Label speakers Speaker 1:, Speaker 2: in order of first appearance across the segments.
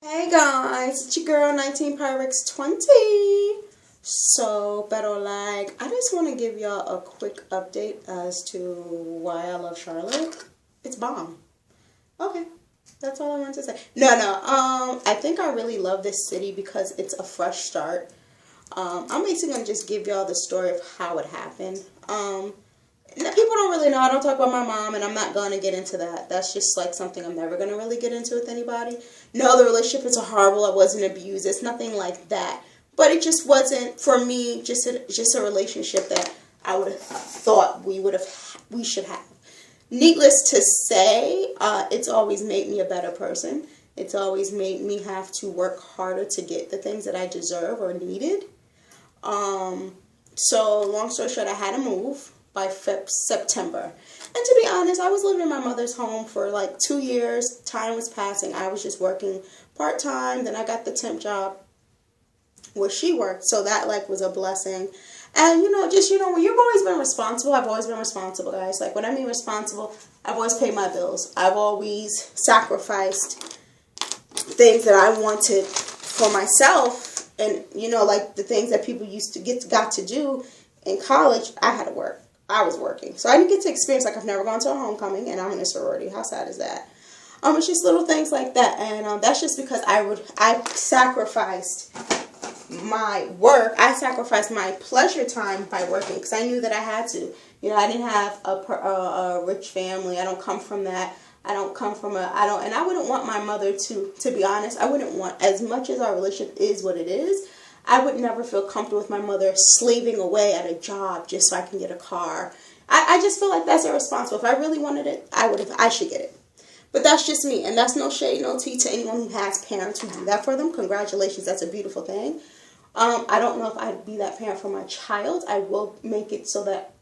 Speaker 1: Hey guys, it's your girl 19 Pyrex 20. So, better like, I just want to give y'all a quick update as to why I love Charlotte. It's bomb. Okay, that's all I want to say. I think I really love this city because it's a fresh start. I'm basically going to just give y'all the story of how it happened. People don't really know. I don't talk about my mom, and I'm not going to get into that. That's just like something I'm never going to really get into with anybody. No, the relationship is horrible. I wasn't abused. It's nothing like that. But it just wasn't, for me, just a relationship that I would have thought we should have. Needless to say, it's always made me a better person. It's always made me have to work harder to get the things that I deserve or needed. So long story short, I had to move by September. And to be honest, I was living in my mother's home for like 2 years. Time was passing. I was just working part-time. Then I got the temp job where she worked. So that like was a blessing. And when you've always been responsible, I've always been responsible, guys. Like when I mean responsible, I've always paid my bills. I've always sacrificed things that I wanted for myself. And like the things that people got to do in college, I had to work. I was working. So I didn't get to experience, like I've never gone to a homecoming, and I'm in a sorority. How sad is that? It's just little things like that. And that's just because I sacrificed my work. I sacrificed my pleasure time by working because I knew that I had to. I didn't have a rich family. I don't come from that. I wouldn't want my mother to be honest, I wouldn't want, as much as our relationship is what it is, I would never feel comfortable with my mother slaving away at a job just so I can get a car. I just feel like that's irresponsible. If I really wanted it, I should get it. But that's just me, and that's no shade, no tea to anyone who has parents who do that for them. Congratulations, that's a beautiful thing. I don't know if I'd be that parent for my child. I will make it so that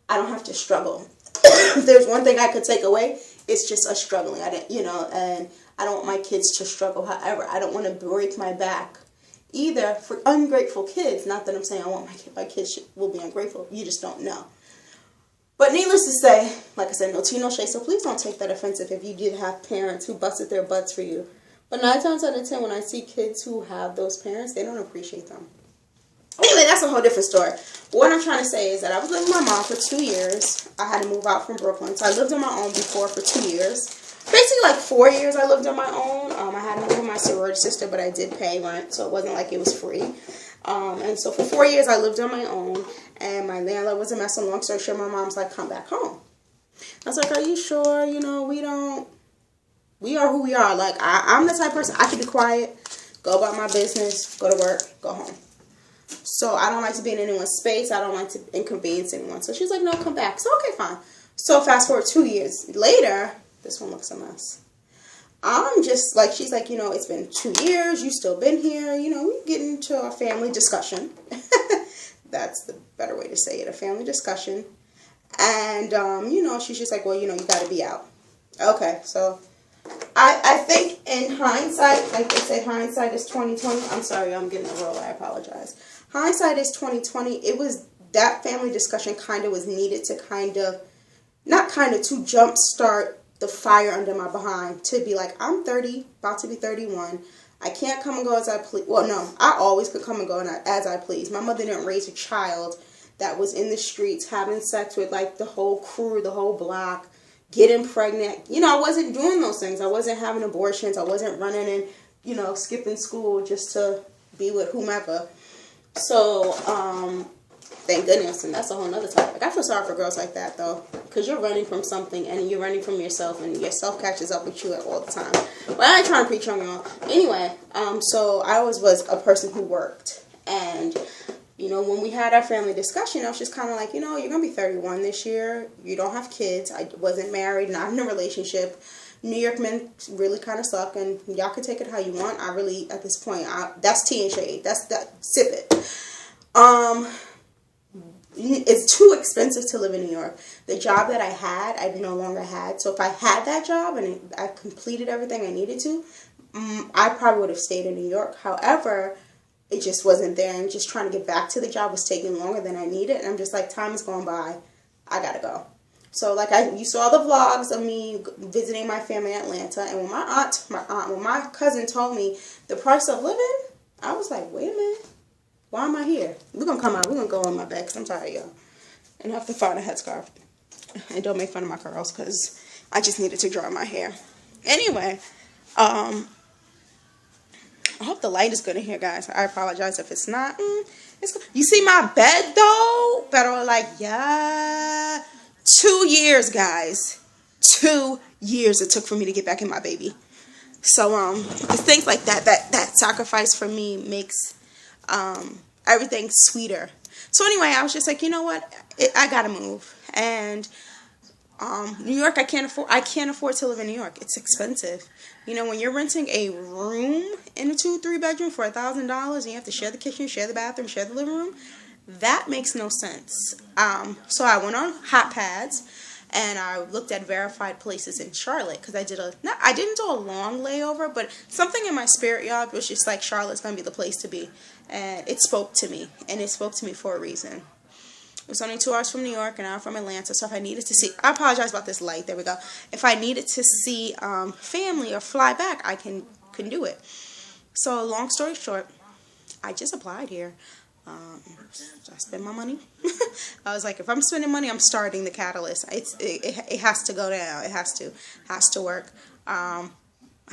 Speaker 1: I don't have to struggle. If there's one thing I could take away, it's just us struggling. And I don't want my kids to struggle. However, I don't want to break my back either for ungrateful kids. Not that I'm saying I want my kids will be ungrateful. You just don't know. But needless to say, like I said, no tea, no shade. So please don't take that offensive if you did have parents who busted their butts for you. But 9 times out of 10, when I see kids who have those parents, they don't appreciate them. Anyway, that's a whole different story. What I'm trying to say is that I was living with my mom for 2 years. I had to move out from Brooklyn. So I lived on my own before for 2 years. Basically like 4 years I lived on my own. I had to live with my sorority sister, but I did pay rent. So it wasn't like it was free. And so for 4 years I lived on my own. And my landlord was a mess. And long story short, my mom's like, come back home. I was like, are you sure? We are who we are. Like, I'm the type of person, I can be quiet, go about my business, go to work, go home. So I don't like to be in anyone's space. I don't like to inconvenience anyone. So she's like, no, come back. So, okay, fine. So fast forward 2 years later, this one looks a mess. I'm just like, she's like, it's been 2 years. You still been here. We get into a family discussion. That's the better way to say it, a family discussion. And, she's just like, well, you got to be out. Okay, so I think in hindsight, like they say, hindsight is 2020. I'm sorry, I'm getting a roll. I apologize. Hindsight is 2020. It was that family discussion kind of was needed to to jumpstart the fire under my behind, to be like, I'm 30, about to be 31. I can't come and go as I please. Well, no, I always could come and go as I please. My mother didn't raise a child that was in the streets having sex with like the whole crew, the whole block, getting pregnant. I wasn't doing those things. I wasn't having abortions. I wasn't running and, skipping school just to be with whomever. So, thank goodness. And that's a whole nother topic. I feel sorry for girls like that, though, because you're running from something and you're running from yourself, and yourself catches up with you all the time. But I ain't trying to preach on y'all. Anyway, so I always was a person who worked. And when we had our family discussion, I was just kind of like, you're going to be 31 this year. You don't have kids. I wasn't married, not in a relationship. New York men really kind of suck, and y'all can take it how you want. I really, at this point, that's tea and shade. That's that. Sip it. It's too expensive to live in New York. The job that I had, I no longer had. So if I had that job and I completed everything I needed to, I probably would have stayed in New York. However, it just wasn't there, and just trying to get back to the job was taking longer than I needed. And I'm just like, time is going by. I gotta go. So like you saw the vlogs of me visiting my family in Atlanta, and when when my cousin told me the price of living, I was like, wait a minute, why am I here? We're gonna come out, we're gonna go on my bed because I'm tired, y'all, and I have to find a headscarf. And don't make fun of my curls because I just needed to dry my hair. Anyway, I hope the light is good in here, guys. I apologize if it's not. It's good. You see my bed though? Pero like, yeah. 2 years, guys. 2 years it took for me to get back in my baby. So it's things like that sacrifice for me makes everything sweeter. So anyway, I was just like, you know what? I gotta move. And New York, I can't afford to live in New York. It's expensive. You know, when you're renting a room in a 2-3 bedroom for $1,000 and you have to share the kitchen, share the bathroom, share the living room, that makes no sense. So I went on Hot Pads and I looked at verified places in Charlotte because I didn't do a long layover, but something in my spirit, y'all, was just like, Charlotte's gonna be the place to be, and it spoke to me, and it spoke to me for a reason. It was only 2 hours from New York and I'm from Atlanta, so if I needed to see, I apologize about this light, there we go. If I needed to see family or fly back, I can do it. So long story short, I just applied here. I spend my money. I was like, if I'm spending money, I'm starting the catalyst. It has to go down. It has to work. I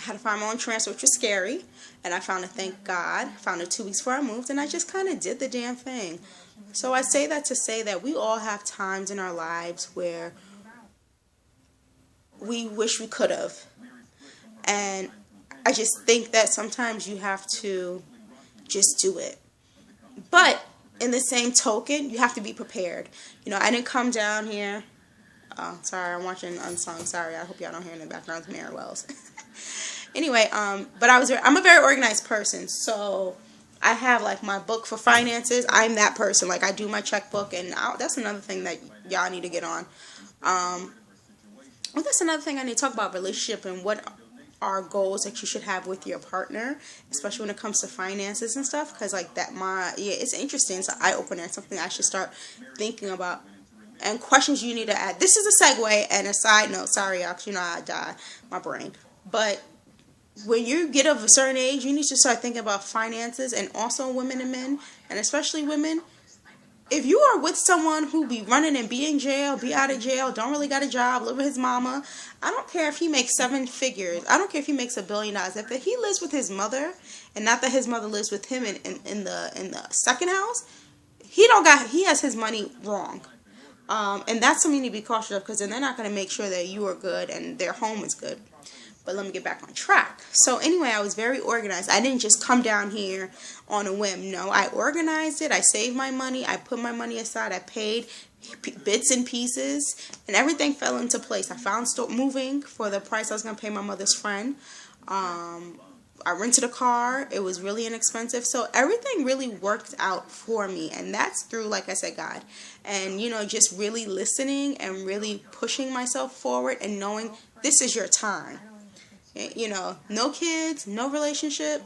Speaker 1: had to find my own transfer, which was scary, and I found it, thank God. Found it 2 weeks before I moved, and I just kind of did the damn thing. So I say that to say that we all have times in our lives where we wish we could have. And I just think that sometimes you have to just do it. But in the same token, you have to be prepared. You know, I didn't come down here. Oh, sorry, I'm watching Unsung. Sorry, I hope y'all don't hear in the background Mary Wells. Anyway, but I'm a very organized person, so I have like my book for finances. I'm that person. Like I do my checkbook, and that's another thing that y'all need to get on. Well, that's another thing I need to talk about, relationship and what are goals that you should have with your partner, especially when it comes to finances and stuff. Because like it's interesting. It's an eye opener. It's something I should start thinking about. And questions you need to add. This is a segue and a side note. Sorry, y'all, 'cause you know I die, my brain. But when you get of a certain age, you need to start thinking about finances, and also women and men, and especially women. If you are with someone who be running and be in jail, be out of jail, don't really got a job, live with his mama, I don't care if he makes 7 figures. I don't care if he makes $1 billion. If he lives with his mother, and not that his mother lives with him in the second house, he has his money wrong. And that's something you need to be cautious of, because then they're not going to make sure that you are good and their home is good. But let me get back on track. So anyway, I was very organized. I didn't just come down here on a whim. No, I organized it. I saved my money. I put my money aside. I paid bits and pieces, and everything fell into place. I found moving for the price I was going to pay my mother's friend. I rented a car. It was really inexpensive. So everything really worked out for me. And that's through, like I said, God. And, you know, just really listening and really pushing myself forward and knowing this is your time. You know, no kids, no relationship,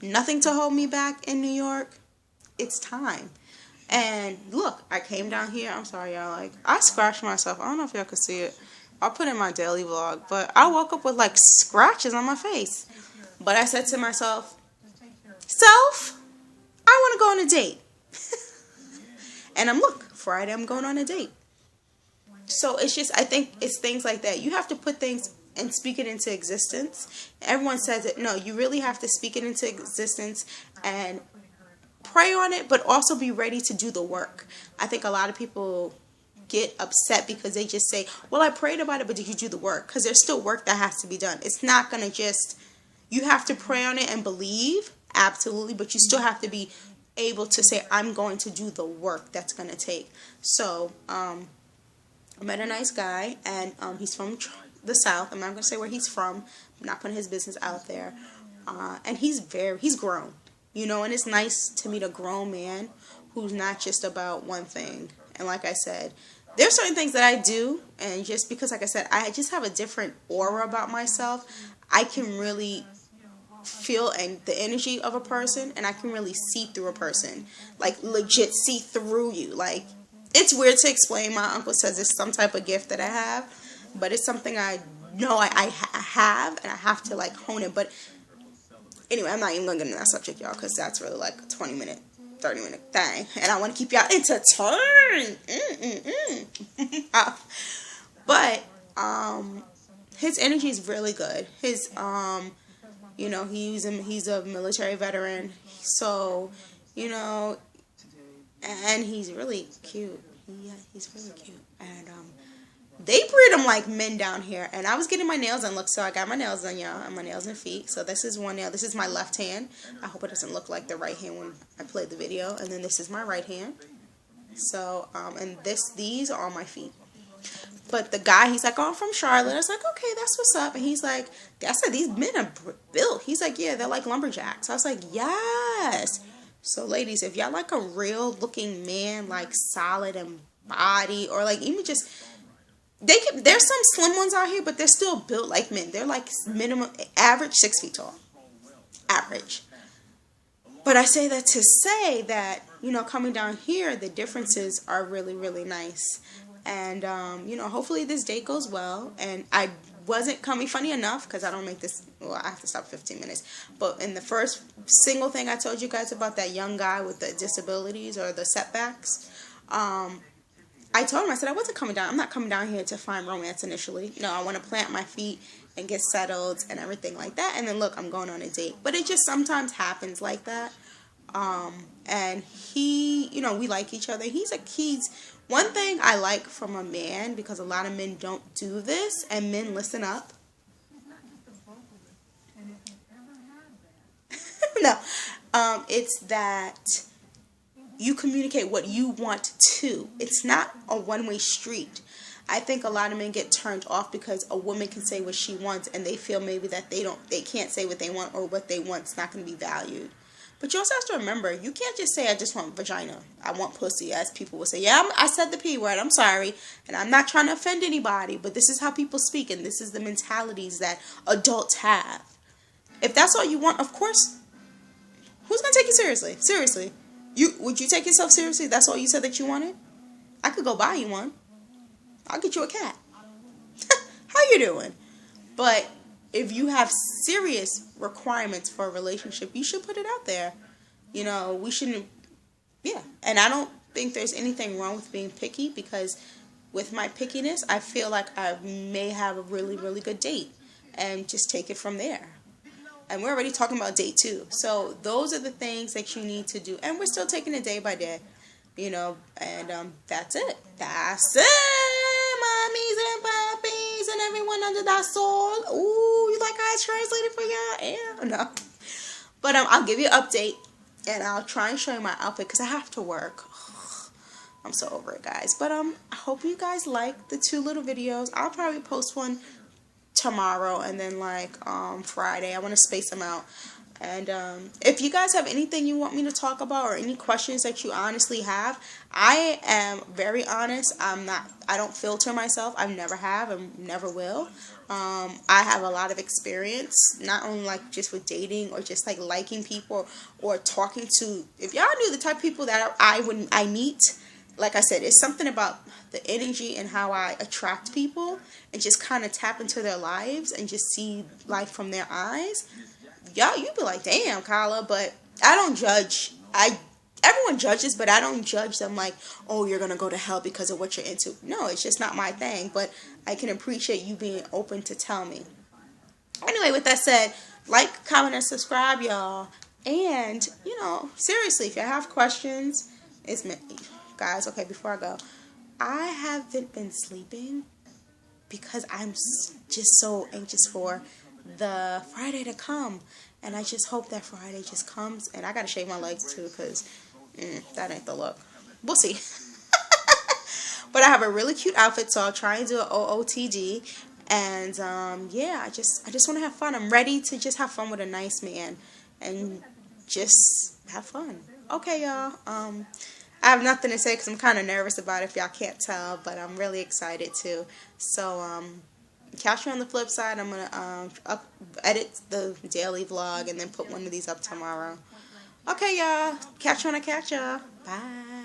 Speaker 1: nothing to hold me back in New York. It's time. And look, I came down here. I'm sorry, y'all. Like, I scratched myself. I don't know if y'all could see it. I'll put in my daily vlog. But I woke up with, like, scratches on my face. But I said to myself, self, I want to go on a date. And look, Friday I'm going on a date. So it's just, I think it's things like that. You have to put things and speak it into existence. Everyone says it. No, you really have to speak it into existence and pray on it, but also be ready to do the work. I think a lot of people get upset because they just say, well, I prayed about it, but did you do the work? Because there's still work that has to be done. It's not going to just, you have to pray on it and believe, absolutely, but you still have to be able to say, I'm going to do the work that's going to take. So, I met a nice guy, and he's from the South. I'm not going to say where he's from. I'm not putting his business out there. And he's grown, you know, and it's nice to meet a grown man who's not just about one thing. And like I said, there's certain things that I do, and just because, like I said, I just have a different aura about myself, I can really feel the energy of a person, and I can really see through a person, like legit see through you. Like, It's weird to explain. My uncle says it's some type of gift that I have, but it's something I know I have, and I have to like hone it. But anyway, I'm not even gonna get into that subject, y'all, because that's really like a 20-minute, 30-minute thing, and I want to keep y'all entertained. But his energy is really good. His you know, he's a military veteran, so you know, and he's really cute. Yeah, he's really cute, and they breed them like men down here. And I was getting my nails done. Look, so I got my nails done, y'all, and my nails and feet. So this is one nail. This is my left hand. I hope it doesn't look like the right hand when I play the video. And then this is my right hand. So and these are on my feet. But the guy, he's like, oh, I'm from Charlotte. I was like, okay, that's what's up. And he's like, I said, these men are built. He's like, yeah, they're like lumberjacks. I was like, yes. So ladies, if y'all like a real looking man, like solid and body, or like even just, there's some slim ones out here, but they're still built like men. They're like minimum, average 6 feet tall. Average. But I say that to say that, you know, coming down here, the differences are really, really nice. And, you know, hopefully this date goes well. And I wasn't coming funny enough, because I don't make this, well, I have to stop 15 minutes. But in the first single thing I told you guys about that young guy with the disabilities or the setbacks, I told him, I said, I wasn't coming down. I'm not coming down here to find romance initially. No, I want to plant my feet and get settled and everything like that. And then look, I'm going on a date. But it just sometimes happens like that. And he, you know, we like each other. He's one thing I like from a man, because a lot of men don't do this, and men, listen up. No, it's that you communicate what you want to. It's not a one-way street. I think a lot of men get turned off because a woman can say what she wants, and they feel maybe that they can't say what they want, or what they want is not going to be valued. But you also have to remember, you can't just say, I just want vagina. I want pussy, as people will say. Yeah, I said the P word. I'm sorry. And I'm not trying to offend anybody, but this is how people speak, and this is the mentalities that adults have. If that's all you want, of course, who's going to take you seriously? Seriously. Would you take yourself seriously? That's all you said that you wanted? I could go buy you one. I'll get you a cat. How you doing? But if you have serious requirements for a relationship, you should put it out there. You know, we shouldn't, yeah. And I don't think there's anything wrong with being picky, because with my pickiness, I feel like I may have a really, really good date, and just take it from there. And we're already talking about date 2. So those are the things that you need to do. And we're still taking it day by day, you know, and that's it. That's it, mommies and puppies and everyone under that soul. Ooh, you like how I translated for y'all? Yeah, no. But I'll give you an update, and I'll try and show you my outfit, because I have to work. I'm so over it, guys. But I hope you guys like the 2 little videos. I'll probably post one tomorrow, and then like Friday. I want to space them out. And if you guys have anything you want me to talk about, or any questions that you honestly have, I am very honest. I don't filter myself. I never have and never will. I have a lot of experience, not only like just with dating, or just like liking people, or talking to, if y'all knew the type of people that I meet, like I said, it's something about the energy and how I attract people, and just kind of tap into their lives and just see life from their eyes. Y'all, you be like, damn, Kyla, but I don't judge. Everyone judges, but I don't judge them like, oh, you're going to go to hell because of what you're into. No, it's just not my thing, but I can appreciate you being open to tell me. Anyway, with that said, like, comment, and subscribe, y'all. And, you know, seriously, if you have questions, it's me. Guys, okay, before I go, I haven't been sleeping because I'm just so anxious for the Friday to come, and I just hope that Friday just comes. And I gotta shave my legs too, because that ain't the look. We'll see. But I have a really cute outfit, so I'll try and do an OOTD. And yeah, I just want to have fun. I'm ready to just have fun with a nice man and just have fun. Okay, y'all. I have nothing to say because I'm kind of nervous about it, if y'all can't tell, but I'm really excited too. So catch you on the flip side. I'm gonna edit the daily vlog and then put one of these up tomorrow. Okay, y'all. Catch you when I catch y'all. Bye.